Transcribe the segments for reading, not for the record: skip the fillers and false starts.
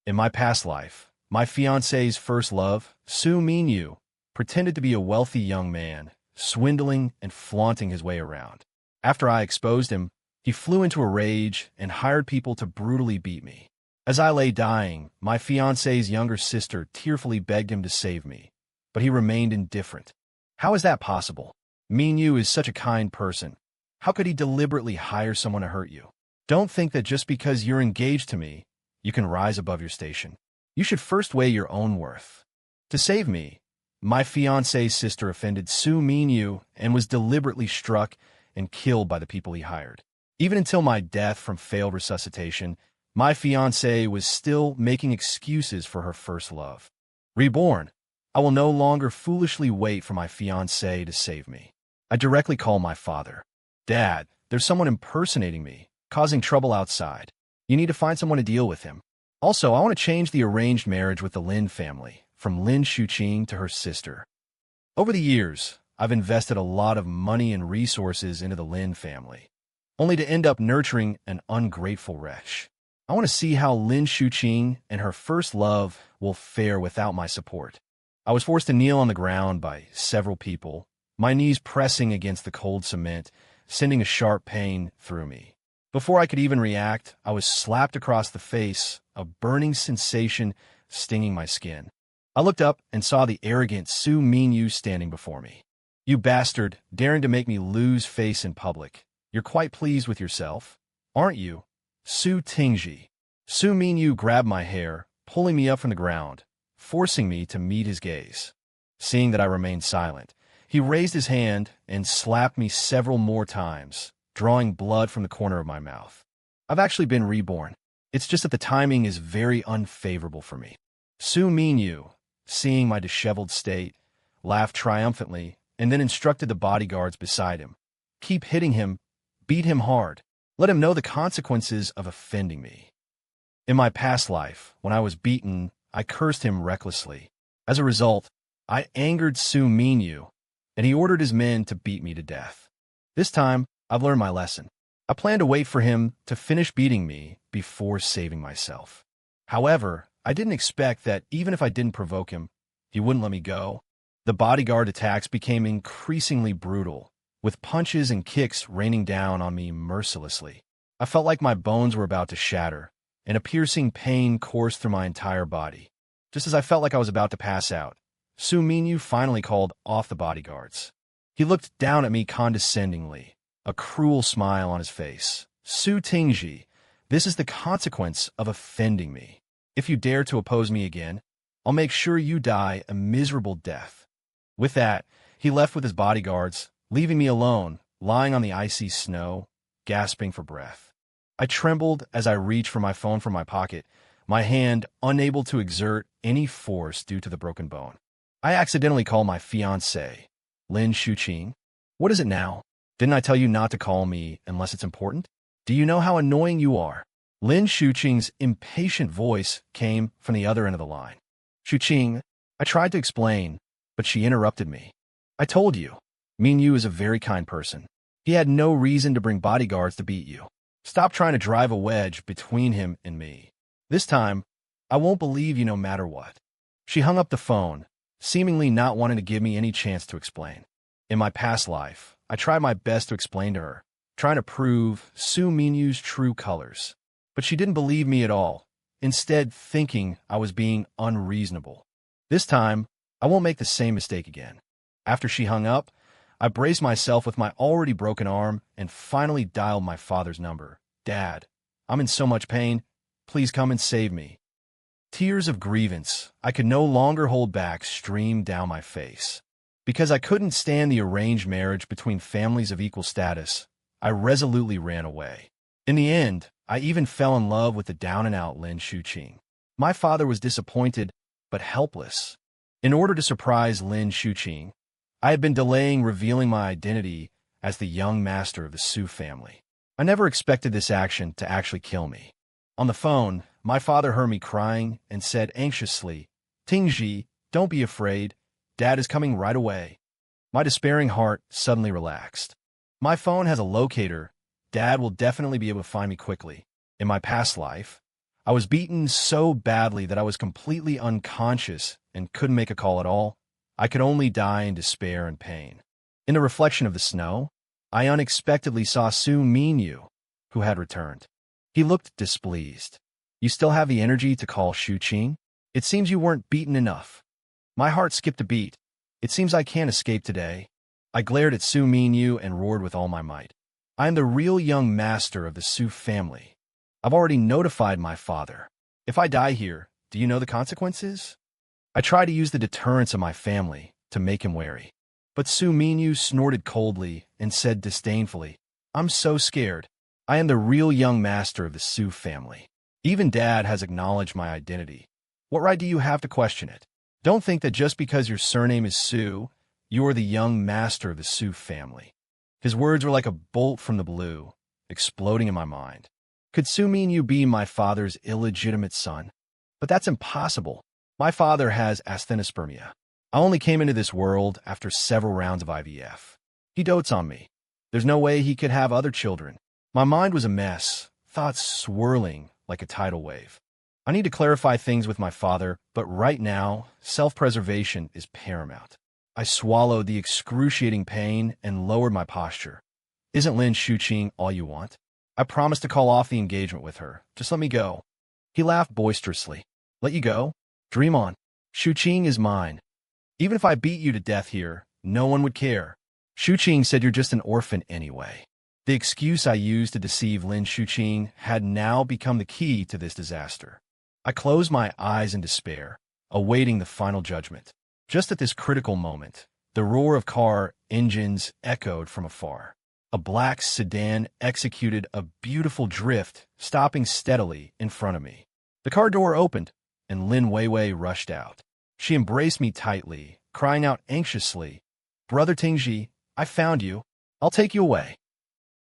In my past life, my fiancé's first love, Xu Minyu, pretended to be a wealthy young man, swindling and flaunting his way around. After I exposed him, he flew into a rage and hired people to brutally beat me. As I lay dying, my fiancé's younger sister tearfully begged him to save me, but he remained indifferent. How is that possible? Minyu is such a kind person. How could he deliberately hire someone to hurt you? Don't think that just because you're engaged to me, you can rise above your station. You should first weigh your own worth. To save me, my fiancé's sister offended Xu Minyu and was deliberately struck and killed by the people he hired. Even until my death from failed resuscitation, my fiancée was still making excuses for her first love. Reborn, I will no longer foolishly wait for my fiancé to save me. I directly call my father. Dad, there's someone impersonating me, causing trouble outside. You need to find someone to deal with him. Also, I want to change the arranged marriage with the Lin family, from Lin Shuqing to her sister. Over the years, I've invested a lot of money and resources into the Lin family, only to end up nurturing an ungrateful wretch. I want to see how Lin Shuqing and her first love will fare without my support. I was forced to kneel on the ground by several people, my knees pressing against the cold cement, sending a sharp pain through me. Before I could even react, I was slapped across the face, a burning sensation stinging my skin. I looked up and saw the arrogant Xu Minyu standing before me. You bastard, daring to make me lose face in public. You're quite pleased with yourself, aren't you? Xu Tingji. Xu Minyu grabbed my hair, pulling me up from the ground, forcing me to meet his gaze. Seeing that I remained silent, he raised his hand and slapped me several more times, drawing blood from the corner of my mouth. I've actually been reborn. It's just that the timing is very unfavorable for me. Xu Minyu, seeing my disheveled state, laughed triumphantly and then instructed the bodyguards beside him. Keep hitting him, beat him hard. Let him know the consequences of offending me. In my past life, when I was beaten, I cursed him recklessly. As a result, I angered Xu Minyu, and he ordered his men to beat me to death. This time, I've learned my lesson. I plan to wait for him to finish beating me before saving myself. However, I didn't expect that even if I didn't provoke him, he wouldn't let me go. The bodyguard attacks became increasingly brutal, with punches and kicks raining down on me mercilessly. I felt like my bones were about to shatter, and a piercing pain coursed through my entire body. Just as I felt like I was about to pass out, Xu Minyu finally called off the bodyguards. He looked down at me condescendingly, a cruel smile on his face. Xu Tingji, this is the consequence of offending me. If you dare to oppose me again, I'll make sure you die a miserable death. With that, he left with his bodyguards, leaving me alone, lying on the icy snow, gasping for breath. I trembled as I reached for my phone from my pocket, my hand unable to exert any force due to the broken bone. I accidentally called my fiancée, Lin Shuqing. What is it now? Didn't I tell you not to call me unless it's important? Do you know how annoying you are? Lin Shuqing's impatient voice came from the other end of the line. Shuqing, I tried to explain, but she interrupted me. I told you, Minyu is a very kind person. He had no reason to bring bodyguards to beat you. Stop trying to drive a wedge between him and me. This time, I won't believe you no matter what. She hung up the phone, seemingly not wanting to give me any chance to explain. In my past life, I tried my best to explain to her, trying to prove Xu Minyu's true colors. But she didn't believe me at all, instead thinking I was being unreasonable. This time, I won't make the same mistake again. After she hung up, I braced myself with my already broken arm and finally dialed my father's number. Dad, I'm in so much pain. Please come and save me. Tears of grievance I could no longer hold back streamed down my face. Because I couldn't stand the arranged marriage between families of equal status, I resolutely ran away. In the end, I even fell in love with the down-and-out Lin Shuqing. My father was disappointed, but helpless. In order to surprise Lin Shuqing, I had been delaying revealing my identity as the young master of the Xu family. I never expected this action to actually kill me. On the phone, my father heard me crying and said anxiously, Tingji, don't be afraid. Dad is coming right away. My despairing heart suddenly relaxed. My phone has a locator. Dad will definitely be able to find me quickly. In my past life, I was beaten so badly that I was completely unconscious and couldn't make a call at all. I could only die in despair and pain. In the reflection of the snow, I unexpectedly saw Xu Minyu, who had returned. He looked displeased. You still have the energy to call Shuqing? It seems you weren't beaten enough. My heart skipped a beat. It seems I can't escape today. I glared at Xu Minyu and roared with all my might. I am the real young master of the Xu family. I've already notified my father. If I die here, do you know the consequences? I tried to use the deterrence of my family to make him wary. But Xu Minyu snorted coldly and said disdainfully, I'm so scared. I am the real young master of the Xu family. Even Dad has acknowledged my identity. What right do you have to question it? Don't think that just because your surname is Xu, you are the young master of the Xu family. His words were like a bolt from the blue, exploding in my mind. Could Xu Minyu be my father's illegitimate son? But that's impossible. My father has asthenospermia. I only came into this world after several rounds of IVF. He dotes on me. There's no way he could have other children. My mind was a mess, thoughts swirling like a tidal wave. I need to clarify things with my father, but right now, self-preservation is paramount. I swallowed the excruciating pain and lowered my posture. Isn't Lin Shuqing all you want? I promised to call off the engagement with her. Just let me go. He laughed boisterously. Let you go? Dream on. Shuqing is mine. Even if I beat you to death here, no one would care. Shuqing said you're just an orphan anyway. The excuse I used to deceive Lin Shuqing had now become the key to this disaster. I closed my eyes in despair, awaiting the final judgment. Just at this critical moment, the roar of car engines echoed from afar. A black sedan executed a beautiful drift, stopping steadily in front of me. The car door opened, and Lin Weiwei rushed out. She embraced me tightly, crying out anxiously, Brother Tingji, I found you. I'll take you away.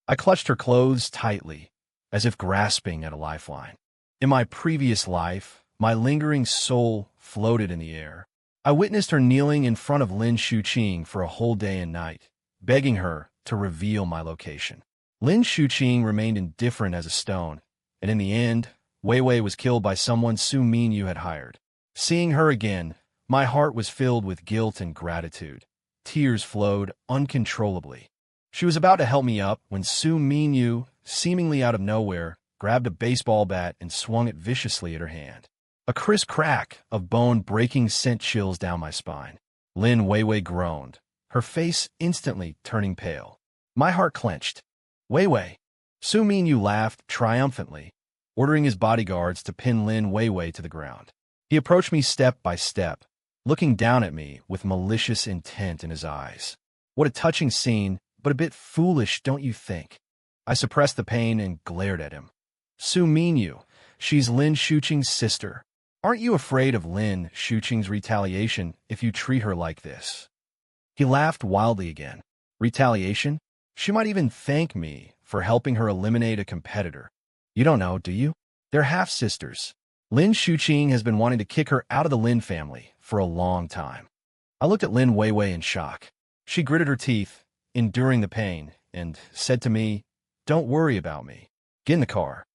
I clutched her clothes tightly, as if grasping at a lifeline. In my previous life, my lingering soul floated in the air. I witnessed her kneeling in front of Lin Shuqing for a whole day and night, begging her to reveal my location. Lin Shuqing remained indifferent as a stone, and in the end, Weiwei was killed by someone Xu Minyu had hired. Seeing her again, my heart was filled with guilt and gratitude. Tears flowed uncontrollably. She was about to help me up when Xu Minyu, seemingly out of nowhere, grabbed a baseball bat and swung it viciously at her hand. A crisp crack of bone breaking sent chills down my spine. Lin Weiwei groaned, her face instantly turning pale. My heart clenched. Weiwei. Xu Minyu laughed triumphantly, ordering his bodyguards to pin Lin Weiwei to the ground. He approached me step by step, looking down at me with malicious intent in his eyes. What a touching scene, but a bit foolish, don't you think? I suppressed the pain and glared at him. Xu Minyu, she's Lin Shuqing's sister. Aren't you afraid of Lin Shuqing's retaliation if you treat her like this? He laughed wildly again. Retaliation? She might even thank me for helping her eliminate a competitor. You don't know, do you? They're half-sisters. Lin Shuqing has been wanting to kick her out of the Lin family for a long time. I looked at Lin Weiwei in shock. She gritted her teeth, enduring the pain, and said to me, Don't worry about me. Get in the car.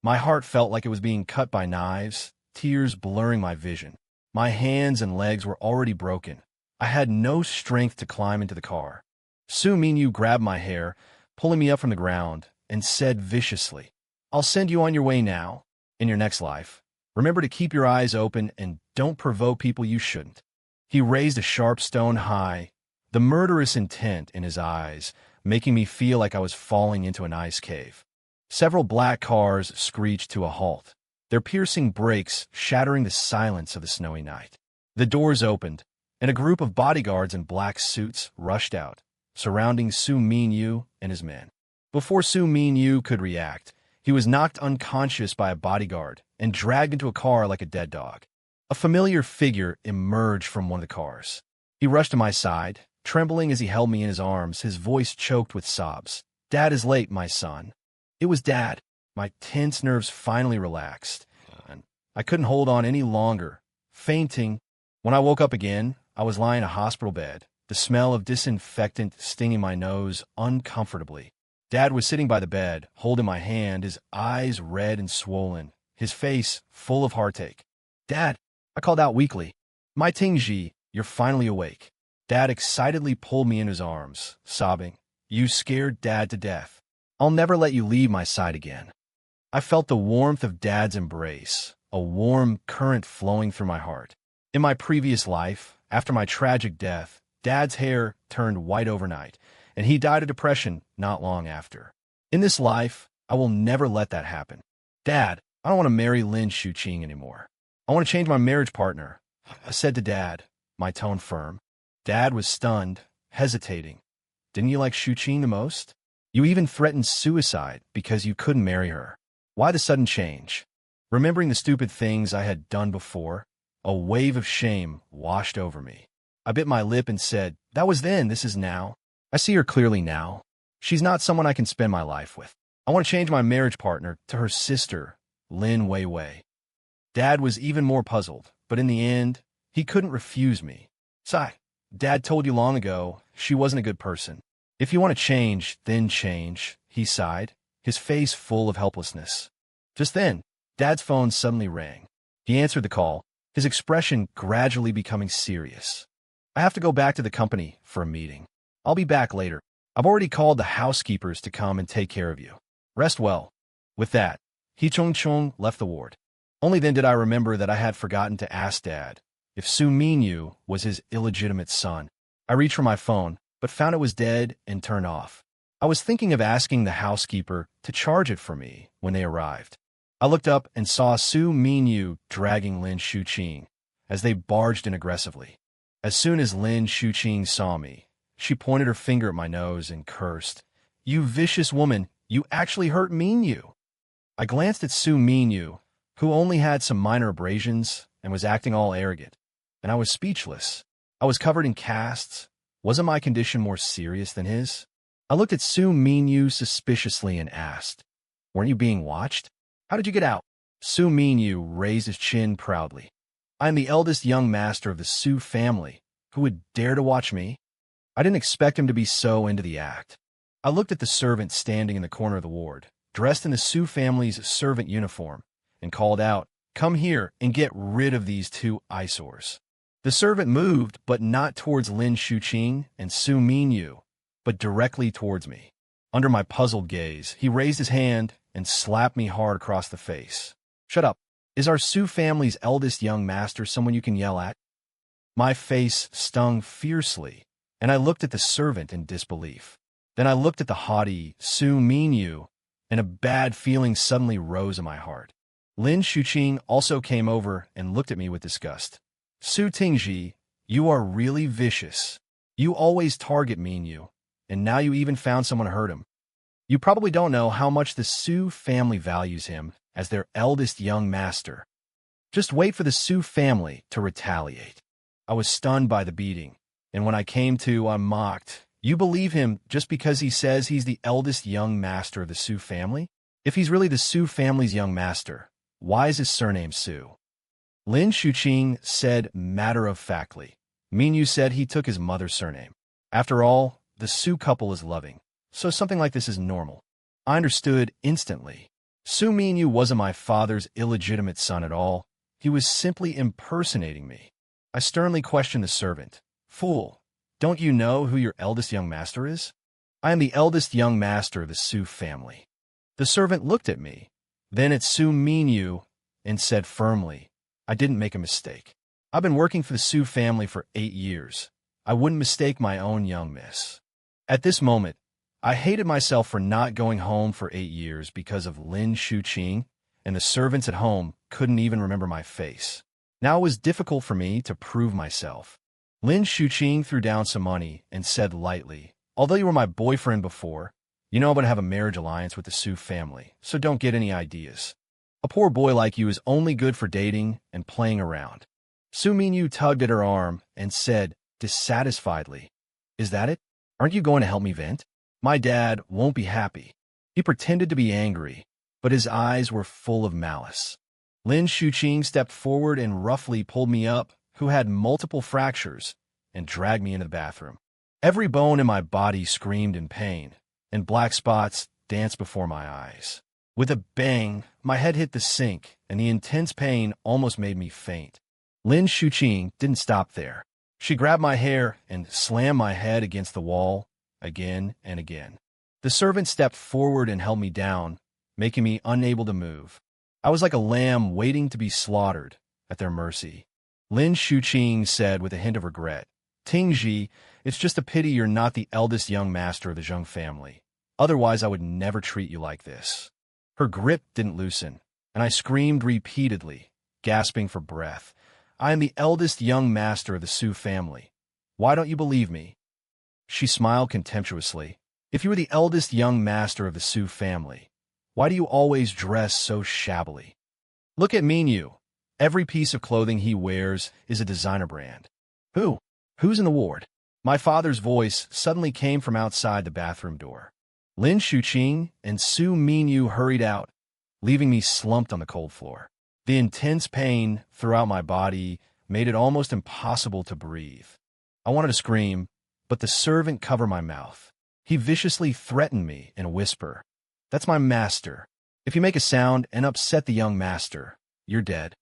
My heart felt like it was being cut by knives, tears blurring my vision. My hands and legs were already broken. I had no strength to climb into the car. Xu Minyu grabbed my hair, pulling me up from the ground, and said viciously, I'll send you on your way now. In your next life, remember to keep your eyes open and don't provoke people you shouldn't. He raised a sharp stone high, the murderous intent in his eyes, making me feel like I was falling into an ice cave. Several black cars screeched to a halt, their piercing brakes shattering the silence of the snowy night. The doors opened, and a group of bodyguards in black suits rushed out, surrounding Xu Minyu and his men. Before Xu Minyu could react, he was knocked unconscious by a bodyguard and dragged into a car like a dead dog. A familiar figure emerged from one of the cars. He rushed to my side, trembling as he held me in his arms, his voice choked with sobs. Dad is late, my son. It was Dad. My tense nerves finally relaxed, and I couldn't hold on any longer, fainting. When I woke up again, I was lying in a hospital bed, the smell of disinfectant stinging my nose uncomfortably. Dad was sitting by the bed, holding my hand, his eyes red and swollen, his face full of heartache. "Dad," I called out weakly. "My Tingji, you're finally awake." Dad excitedly pulled me in his arms, sobbing, "You scared Dad to death. I'll never let you leave my side again." I felt the warmth of Dad's embrace, a warm current flowing through my heart. In my previous life, after my tragic death, Dad's hair turned white overnight, and he died of depression not long after. In this life, I will never let that happen. "Dad, I don't want to marry Lin Shuqing anymore. I want to change my marriage partner," I said to Dad, my tone firm. Dad was stunned, hesitating. "Didn't you like Shuqing the most? You even threatened suicide because you couldn't marry her. Why the sudden change?" Remembering the stupid things I had done before, a wave of shame washed over me. I bit my lip and said, "That was then, this is now. I see her clearly now. She's not someone I can spend my life with. I want to change my marriage partner to her sister, Lin Weiwei." Dad was even more puzzled, but in the end, he couldn't refuse me. "Sigh, Dad told you long ago she wasn't a good person. If you want to change, then change," he sighed, his face full of helplessness. Just then, Dad's phone suddenly rang. He answered the call, his expression gradually becoming serious. "I have to go back to the company for a meeting. I'll be back later. I've already called the housekeepers to come and take care of you. Rest well." With that, He Chong left the ward. Only then did I remember that I had forgotten to ask Dad if Xu Minyu was his illegitimate son. I reached for my phone, but found it was dead and turned off. I was thinking of asking the housekeeper to charge it for me when they arrived. I looked up and saw Xu Minyu dragging Lin Shuqing as they barged in aggressively. As soon as Lin Shuqing saw me, she pointed her finger at my nose and cursed, "You vicious woman, you actually hurt Minyu." I glanced at Xu Minyu, who only had some minor abrasions and was acting all arrogant, and I was speechless. I was covered in casts. Wasn't my condition more serious than his? I looked at Xu Minyu suspiciously and asked, "Weren't you being watched? How did you get out?" Xu Minyu raised his chin proudly. "I am the eldest young master of the Xu family. Who would dare to watch me?" I didn't expect him to be so into the act. I looked at the servant standing in the corner of the ward, dressed in the Xu family's servant uniform, and called out, "Come here and get rid of these two eyesores." The servant moved, but not towards Lin Shuqing and Xu Minyu, but directly towards me. Under my puzzled gaze, he raised his hand and slapped me hard across the face. "Shut up. Is our Xu family's eldest young master someone you can yell at?" My face stung fiercely, and I looked at the servant in disbelief. Then I looked at the haughty Xu Minyu, and a bad feeling suddenly rose in my heart. Lin Shuqing also came over and looked at me with disgust. "Su Tingji, you are really vicious. You always target Minyu, and now you even found someone to hurt him. You probably don't know how much the Xu family values him as their eldest young master. Just wait for the Xu family to retaliate." I was stunned by the beating, and when I came to, I mocked, "You believe him just because he says he's the eldest young master of the Xu family? If he's really the Xu family's young master, why is his surname Xu?" Lin Shuqing said matter-of-factly, "Minyu said he took his mother's surname. After all, the Xu couple is loving, so something like this is normal." I understood instantly. Xu Minyu wasn't my father's illegitimate son at all. He was simply impersonating me. I sternly questioned the servant. "Fool, don't you know who your eldest young master is?" "I am the eldest young master of the Xu family." The servant looked at me, then at Xu Minyu, and said firmly, "I didn't make a mistake. I've been working for the Xu family for 8 years. I wouldn't mistake my own young miss." At this moment, I hated myself for not going home for 8 years because of Lin Shuqing, and the servants at home couldn't even remember my face. Now it was difficult for me to prove myself. Lin Shuqing threw down some money and said lightly, "Although you were my boyfriend before, you know I'm going to have a marriage alliance with the Xu family, so don't get any ideas. A poor boy like you is only good for dating and playing around." Xu Minyu tugged at her arm and said dissatisfiedly, "Is that it? Aren't you going to help me vent? My dad won't be happy." He pretended to be angry, but his eyes were full of malice. Lin Shuqing stepped forward and roughly pulled me up, who had multiple fractures, and dragged me into the bathroom. Every bone in my body screamed in pain, and black spots danced before my eyes. With a bang, my head hit the sink, and the intense pain almost made me faint. Lin Shuqing didn't stop there. She grabbed my hair and slammed my head against the wall again and again. The servant stepped forward and held me down, making me unable to move. I was like a lamb waiting to be slaughtered at their mercy. Lin Shuqing said with a hint of regret, "Tingji, it's just a pity you're not the eldest young master of the Zheng family. Otherwise, I would never treat you like this." Her grip didn't loosen, and I screamed repeatedly, gasping for breath. "I am the eldest young master of the Xu family. Why don't you believe me?" She smiled contemptuously. "If you were the eldest young master of the Xu family, why do you always dress so shabbily? Look at Minyu. Every piece of clothing he wears is a designer brand." Who's in the ward?" My father's voice suddenly came from outside the bathroom door. Lin Shuqing and Xu Minyu hurried out, leaving me slumped on the cold floor. The intense pain throughout my body made it almost impossible to breathe. I wanted to scream, but the servant covered my mouth. He viciously threatened me in a whisper. "That's my master. If you make a sound and upset the young master, you're dead."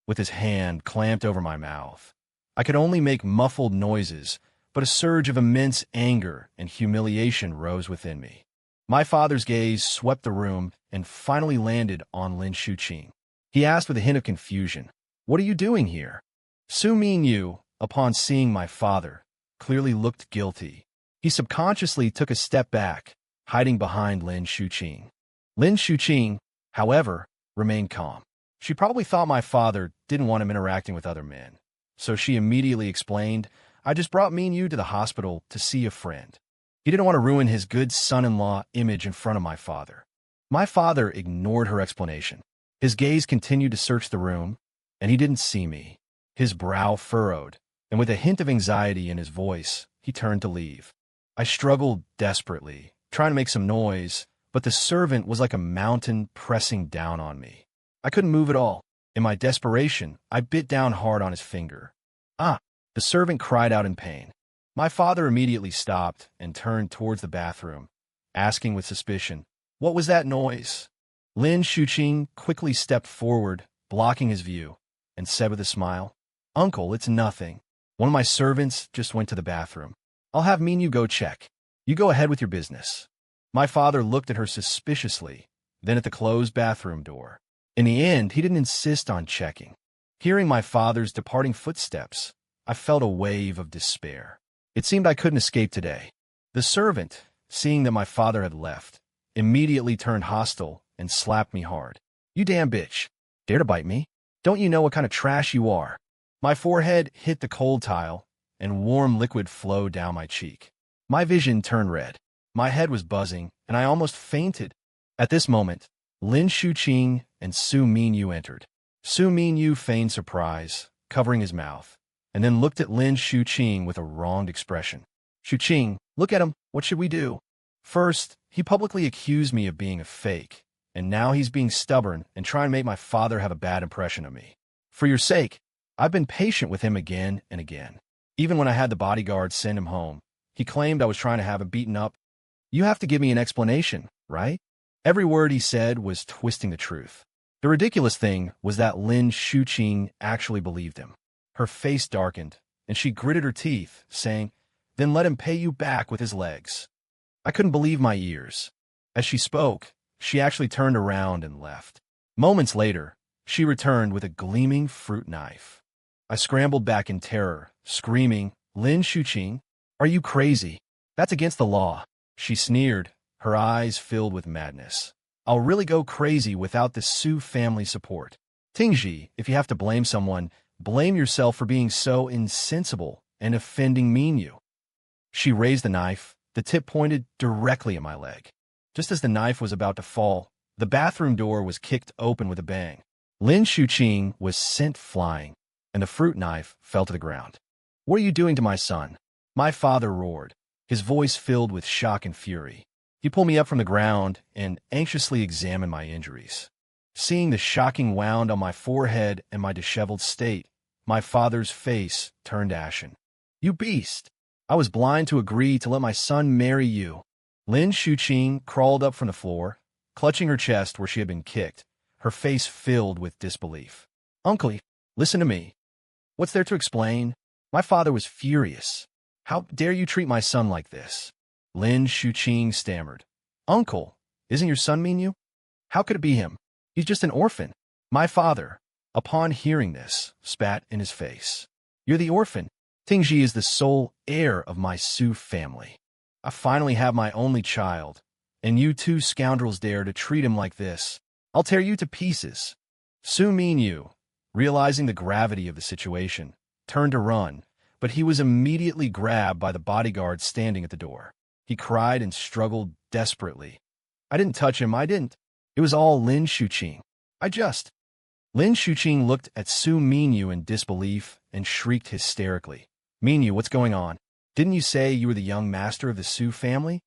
With his hand clamped over my mouth, I could only make muffled noises, but a surge of immense anger and humiliation rose within me. My father's gaze swept the room and finally landed on Lin Shuqing. He asked with a hint of confusion, "What are you doing here?" Xu Minyu, upon seeing my father, clearly looked guilty. He subconsciously took a step back, hiding behind Lin Shuqing. Lin Shuqing, however, remained calm. She probably thought my father didn't want him interacting with other men, so she immediately explained, "I just brought Minyu to the hospital to see a friend. He didn't want to ruin his good son-in-law image in front of my father." My father ignored her explanation. His gaze continued to search the room, and he didn't see me. His brow furrowed, and with a hint of anxiety in his voice, he turned to leave. I struggled desperately, trying to make some noise, but the servant was like a mountain pressing down on me. I couldn't move at all. In my desperation, I bit down hard on his finger. "Ah!" The servant cried out in pain. My father immediately stopped and turned towards the bathroom, asking with suspicion, "What was that noise?" Lin Shuqing quickly stepped forward, blocking his view, and said with a smile, "Uncle, it's nothing. One of my servants just went to the bathroom. I'll have Minyu go check. You go ahead with your business." My father looked at her suspiciously, then at the closed bathroom door. In the end, he didn't insist on checking. Hearing my father's departing footsteps, I felt a wave of despair. It seemed I couldn't escape today. The servant, seeing that my father had left, immediately turned hostile and slapped me hard. "You damn bitch. Dare to bite me? Don't you know what kind of trash you are?" My forehead hit the cold tile, and warm liquid flowed down my cheek. My vision turned red. My head was buzzing, and I almost fainted. At this moment, Lin Shuqing and Xu Minyu entered. Xu Minyu feigned surprise, covering his mouth, and then looked at Lin Shuqing with a wronged expression. "Shuqing, look at him. What should we do?" First, he publicly accused me of being a fake, and now he's being stubborn and trying to make my father have a bad impression of me. For your sake, I've been patient with him again and again. Even when I had the bodyguard send him home, he claimed I was trying to have him beaten up. You have to give me an explanation, right? Every word he said was twisting the truth. The ridiculous thing was that Lin Shuqing actually believed him. Her face darkened, and she gritted her teeth, saying, "Then let him pay you back with his legs." I couldn't believe my ears. As she spoke, she actually turned around and left. Moments later, she returned with a gleaming fruit knife. I scrambled back in terror, screaming, "Lin Shuqing, are you crazy? That's against the law." She sneered, her eyes filled with madness. "I'll really go crazy without the Xu family support. Tingji, if you have to blame someone, blame yourself for being so insensible and offending Minyu." She raised the knife, the tip pointed directly at my leg. Just as the knife was about to fall, the bathroom door was kicked open with a bang. Lin Shuqing was sent flying, and the fruit knife fell to the ground. "What are you doing to my son?" My father roared, his voice filled with shock and fury. He pulled me up from the ground and anxiously examined my injuries. Seeing the shocking wound on my forehead and my disheveled state, my father's face turned ashen. "You beast! I was blind to agree to let my son marry you." Lin Shuqing crawled up from the floor, clutching her chest where she had been kicked, her face filled with disbelief. "Uncle, listen to me. What's there to explain?" My father was furious. "How dare you treat my son like this?" Lin Shuqing stammered. "Uncle, isn't your son Minyu? How could it be him? He's just an orphan." My father, upon hearing this, spat in his face. "You're the orphan. Tingji is the sole heir of my Xu family. I finally have my only child, and you two scoundrels dare to treat him like this. I'll tear you to pieces." Xu Minyu, realizing the gravity of the situation, turned to run, but he was immediately grabbed by the bodyguard standing at the door. He cried and struggled desperately. "I didn't touch him, I didn't. It was all Lin Shuqing. Lin Shuqing looked at Xu Minyu in disbelief and shrieked hysterically. "Minyu, what's going on? Didn't you say you were the young master of the Xu family?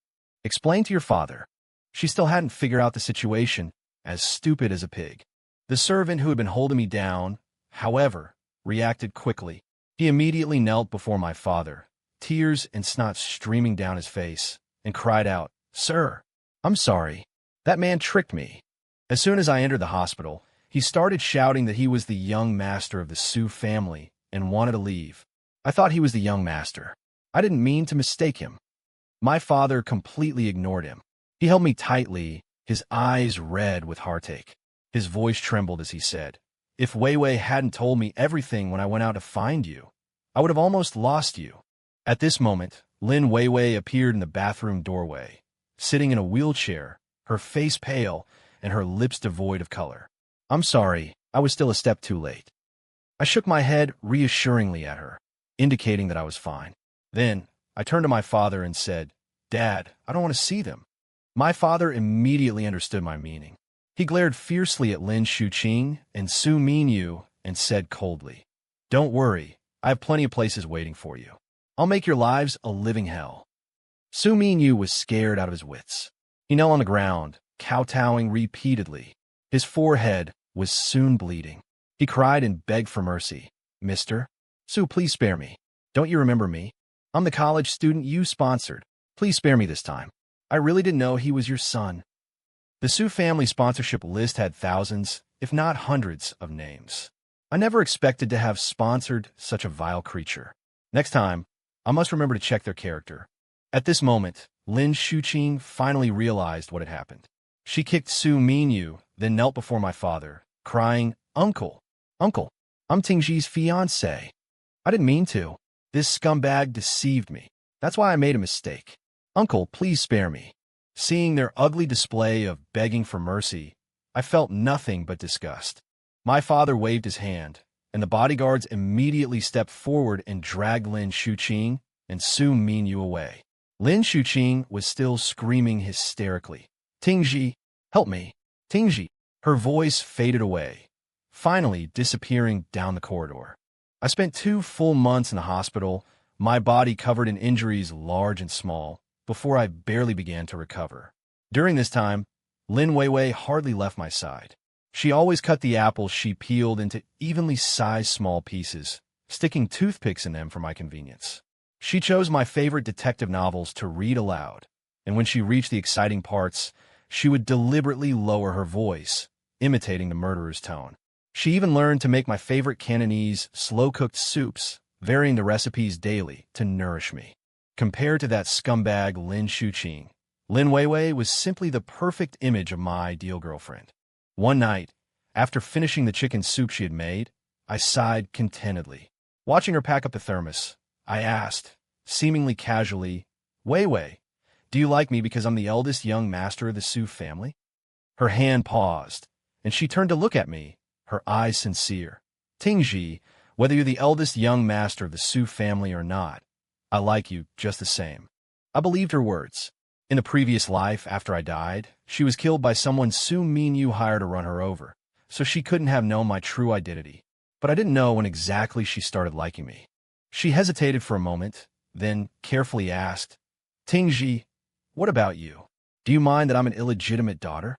Explain to your father." She still hadn't figured out the situation, as stupid as a pig. The servant who had been holding me down, however, reacted quickly. He immediately knelt before my father, tears and snot streaming down his face, and cried out, "Sir, I'm sorry. That man tricked me." As soon as I entered the hospital, he started shouting that he was the young master of the Xu family and wanted to leave. I thought he was the young master. I didn't mean to mistake him. My father completely ignored him. He held me tightly, his eyes red with heartache. His voice trembled as he said, "If Wei Wei hadn't told me everything when I went out to find you, I would have almost lost you." At this moment, Lin Wei Wei appeared in the bathroom doorway, sitting in a wheelchair, her face pale and her lips devoid of color. "I'm sorry, I was still a step too late." I shook my head reassuringly at her, indicating that I was fine. Then, I turned to my father and said, "Dad, I don't want to see them." My father immediately understood my meaning. He glared fiercely at Lin Shuqing and Xu Minyu and said coldly, "Don't worry, I have plenty of places waiting for you. I'll make your lives a living hell." Xu Minyu was scared out of his wits. He knelt on the ground, kowtowing repeatedly. His forehead was soon bleeding. He cried and begged for mercy. "Mister, Xu, please spare me. Don't you remember me? I'm the college student you sponsored. Please spare me this time. I really didn't know he was your son." The Xu family sponsorship list had thousands, if not hundreds, of names. I never expected to have sponsored such a vile creature. Next time, I must remember to check their character. At this moment, Lin Shuqing finally realized what had happened. She kicked Xu Minyu, then knelt before my father, crying, Uncle, I'm Tingji's fiancée. I didn't mean to. This scumbag deceived me. That's why I made a mistake. Uncle, please spare me." Seeing their ugly display of begging for mercy, I felt nothing but disgust. My father waved his hand, and the bodyguards immediately stepped forward and dragged Lin Shuqing and Xu Minyu away. Lin Shuqing was still screaming hysterically, "Tingji, help me! Tingji!" Her voice faded away, finally disappearing down the corridor. I spent 2 full months in the hospital, my body covered in injuries large and small, before I barely began to recover. During this time, Lin Weiwei hardly left my side. She always cut the apples she peeled into evenly sized small pieces, sticking toothpicks in them for my convenience. She chose my favorite detective novels to read aloud, and when she reached the exciting parts, she would deliberately lower her voice, imitating the murderer's tone. She even learned to make my favorite Cantonese slow-cooked soups, varying the recipes daily to nourish me. Compared to that scumbag Lin Shuqing, Lin Weiwei was simply the perfect image of my ideal girlfriend. One night, after finishing the chicken soup she had made, I sighed contentedly. Watching her pack up the thermos, I asked, seemingly casually, "Weiwei, do you like me because I'm the eldest young master of the Xu family?" Her hand paused, and she turned to look at me, her eyes sincere. "Tingji, whether you're the eldest young master of the Xu family or not, I like you just the same." I believed her words. In the previous life, after I died, she was killed by someone Xu Minyu hired to run her over, so she couldn't have known my true identity. But I didn't know when exactly she started liking me. She hesitated for a moment, then carefully asked, "Tingji, what about you? Do you mind that I'm an illegitimate daughter?"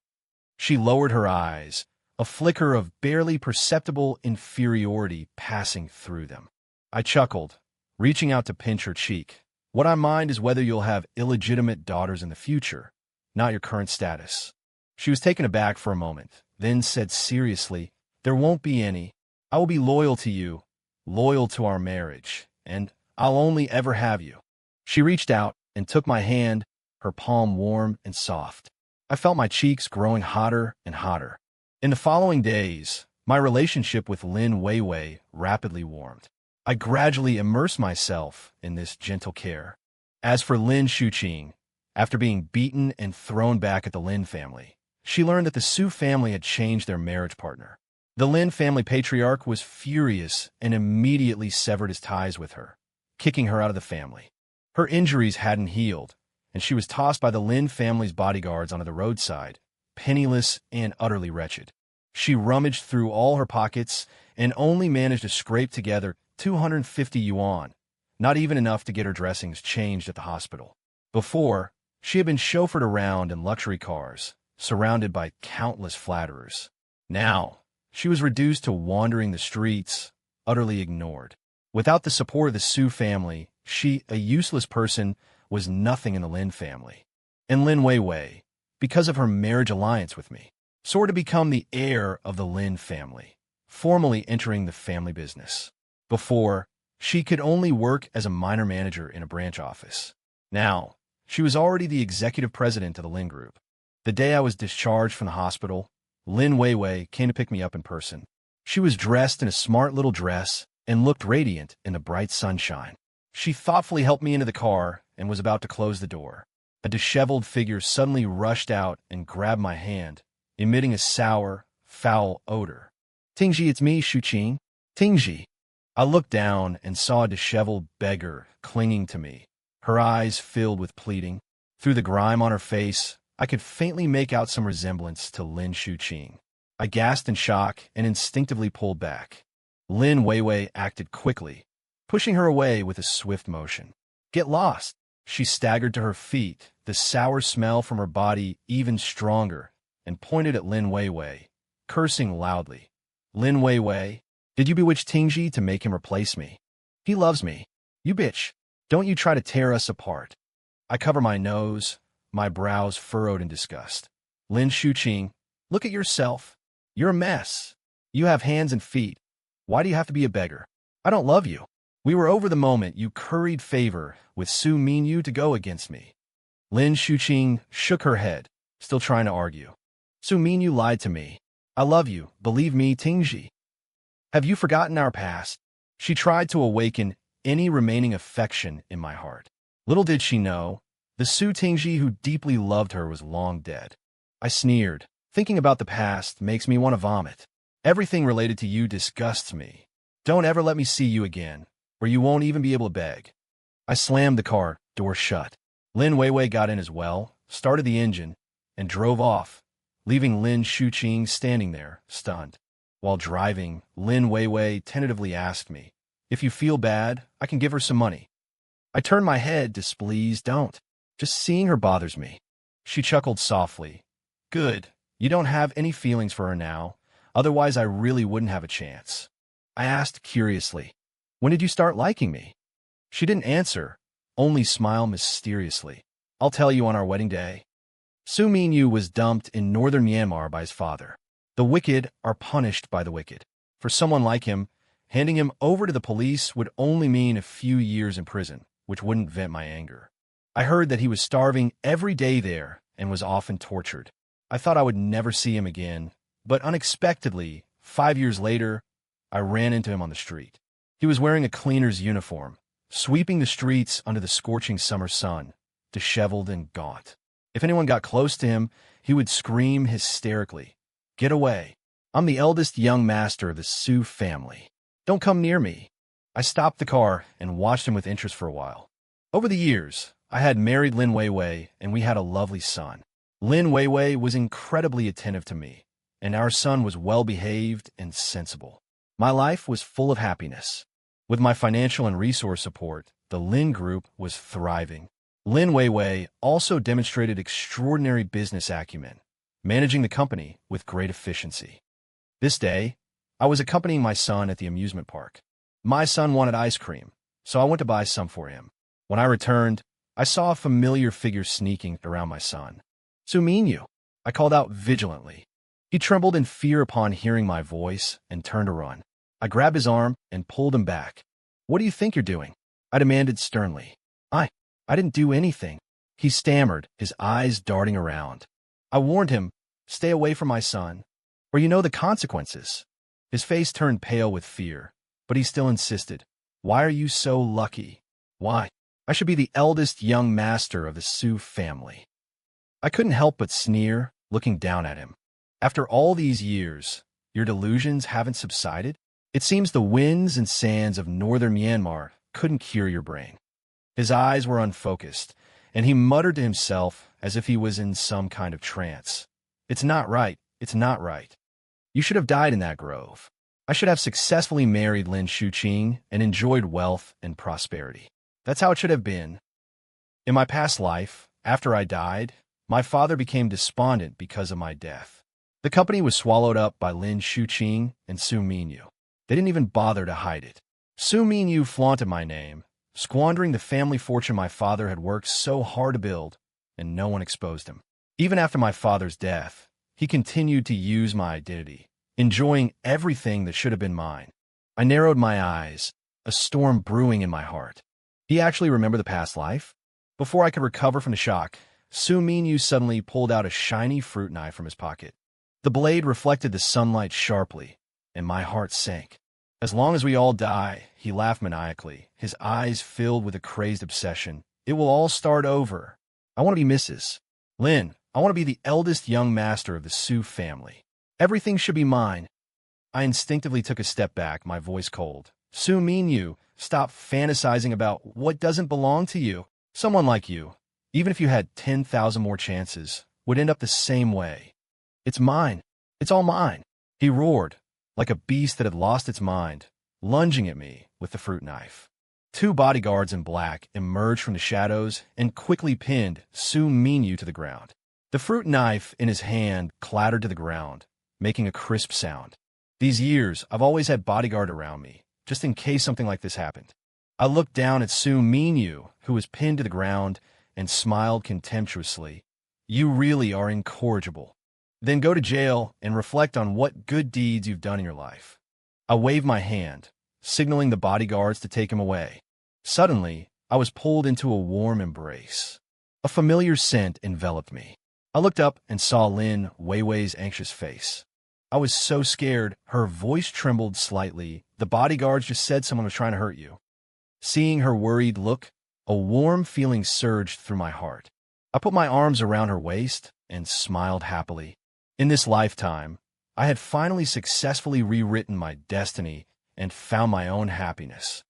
She lowered her eyes, a flicker of barely perceptible inferiority passing through them. I chuckled, reaching out to pinch her cheek. "What I mind is whether you'll have illegitimate daughters in the future, not your current status." She was taken aback for a moment, then said seriously, "There won't be any. I will be loyal to you, loyal to our marriage, and I'll only ever have you." She reached out and took my hand, her palm warm and soft. I felt my cheeks growing hotter and hotter. In the following days, my relationship with Lin Weiwei rapidly warmed. I gradually immersed myself in this gentle care. As for Lin Shuqing, after being beaten and thrown back at the Lin family, she learned that the Xu family had changed their marriage partner. The Lin family patriarch was furious and immediately severed his ties with her, kicking her out of the family. Her injuries hadn't healed, and she was tossed by the Lin family's bodyguards onto the roadside, penniless and utterly wretched. She rummaged through all her pockets and only managed to scrape together 250 yuan, not even enough to get her dressings changed at the hospital. Before, she had been chauffeured around in luxury cars, surrounded by countless flatterers. Now, she was reduced to wandering the streets, utterly ignored. Without the support of the Xu family, she, a useless person, was nothing in the Lin family. And Lin Weiwei, because of her marriage alliance with me, sought to become the heir of the Lin family, formally entering the family business. Before, she could only work as a minor manager in a branch office. Now, she was already the executive president of the Lin Group. The day I was discharged from the hospital, Lin Weiwei came to pick me up in person. She was dressed in a smart little dress and looked radiant in the bright sunshine. She thoughtfully helped me into the car and was about to close the door. A disheveled figure suddenly rushed out and grabbed my hand, emitting a sour, foul odor. "Tingji, it's me, Shuqing. Tingji." I looked down and saw a disheveled beggar clinging to me, her eyes filled with pleading. Through the grime on her face, I could faintly make out some resemblance to Lin Shuqing. I gasped in shock and instinctively pulled back. Lin Weiwei acted quickly, pushing her away with a swift motion. "Get lost!" She staggered to her feet, the sour smell from her body even stronger, and pointed at Lin Weiwei, cursing loudly. "Lin Weiwei, did you bewitch Tingji to make him replace me? He loves me. You bitch, don't you try to tear us apart." I cover my nose, my brows furrowed in disgust. "Lin Shuqing, look at yourself. You're a mess. You have hands and feet. Why do you have to be a beggar? I don't love you. We were over the moment you curried favor with Xu Minyu to go against me." Lin Shuqing shook her head, still trying to argue. "Xu Minyu lied to me. I love you, believe me, Tingji. Have you forgotten our past?" She tried to awaken any remaining affection in my heart. Little did she know, the Xu Tingji who deeply loved her was long dead. I sneered. "Thinking about the past makes me want to vomit. Everything related to you disgusts me. Don't ever let me see you again, or you won't even be able to beg." I slammed the car door shut. Lin Weiwei got in as well, started the engine, and drove off, leaving Lin Shuqing standing there, stunned. While driving, Lin Weiwei tentatively asked me, "If you feel bad, I can give her some money." I turned my head, displeased. "Don't. Just seeing her bothers me." She chuckled softly. "Good. You don't have any feelings for her now. Otherwise, I really wouldn't have a chance." I asked curiously, "When did you start liking me?" She didn't answer, only smile mysteriously. "I'll tell you on our wedding day." Xu Minyu was dumped in northern Myanmar by his father. The wicked are punished by the wicked. For someone like him, handing him over to the police would only mean a few years in prison, which wouldn't vent my anger. I heard that he was starving every day there and was often tortured. I thought I would never see him again, but unexpectedly, 5 years later, I ran into him on the street. He was wearing a cleaner's uniform, sweeping the streets under the scorching summer sun, disheveled and gaunt. If anyone got close to him, he would scream hysterically, "Get away. I'm the eldest young master of the Xu family. Don't come near me." I stopped the car and watched him with interest for a while. Over the years, I had married Lin Weiwei, and we had a lovely son. Lin Weiwei was incredibly attentive to me, and our son was well-behaved and sensible. My life was full of happiness. With my financial and resource support, the Lin Group was thriving. Lin Weiwei also demonstrated extraordinary business acumen, managing the company with great efficiency. This day, I was accompanying my son at the amusement park. My son wanted ice cream, so I went to buy some for him. When I returned, I saw a familiar figure sneaking around my son. "Xu Minyu." I called out vigilantly. He trembled in fear upon hearing my voice and turned to run. I grabbed his arm and pulled him back. What do you think you're doing? I demanded sternly. I didn't do anything. He stammered, his eyes darting around. I warned him, stay away from my son, or you know the consequences. His face turned pale with fear, but he still insisted. Why are you so lucky? Why? I should be the eldest young master of the Xu family. I couldn't help but sneer, looking down at him. After all these years, your delusions haven't subsided? It seems the winds and sands of northern Myanmar couldn't cure your brain. His eyes were unfocused, and he muttered to himself as if he was in some kind of trance. It's not right. It's not right. You should have died in that grove. I should have successfully married Lin Shuqing and enjoyed wealth and prosperity. That's how it should have been. In my past life, after I died, my father became despondent because of my death. The company was swallowed up by Lin Shuqing and Xu Minyu. They didn't even bother to hide it. Xu Minyu flaunted my name, squandering the family fortune my father had worked so hard to build, and no one exposed him. Even after my father's death, he continued to use my identity, enjoying everything that should have been mine. I narrowed my eyes, a storm brewing in my heart. He actually remembered the past life? Before I could recover from the shock, Xu Minyu suddenly pulled out a shiny fruit knife from his pocket. The blade reflected the sunlight sharply, and my heart sank. As long as we all die, he laughed maniacally, his eyes filled with a crazed obsession. It will all start over. I want to be Mrs. Lin. I want to be the eldest young master of the Xu family. Everything should be mine. I instinctively took a step back, my voice cold. Xu Minyu, stop fantasizing about what doesn't belong to you. Someone like you, even if you had 10,000 more chances, would end up the same way. It's mine. It's all mine. He roared, like a beast that had lost its mind, lunging at me with the fruit knife. Two bodyguards in black emerged from the shadows and quickly pinned Xu Minyu to the ground. The fruit knife in his hand clattered to the ground, making a crisp sound. These years, I've always had bodyguard around me, just in case something like this happened. I looked down at Xu Minyu, who was pinned to the ground, and smiled contemptuously. You really are incorrigible. Then go to jail and reflect on what good deeds you've done in your life. I waved my hand, signaling the bodyguards to take him away. Suddenly, I was pulled into a warm embrace. A familiar scent enveloped me. I looked up and saw Lin Weiwei's anxious face. I was so scared, her voice trembled slightly. The bodyguards just said someone was trying to hurt you. Seeing her worried look, a warm feeling surged through my heart. I put my arms around her waist and smiled happily. In this lifetime, I had finally successfully rewritten my destiny and found my own happiness.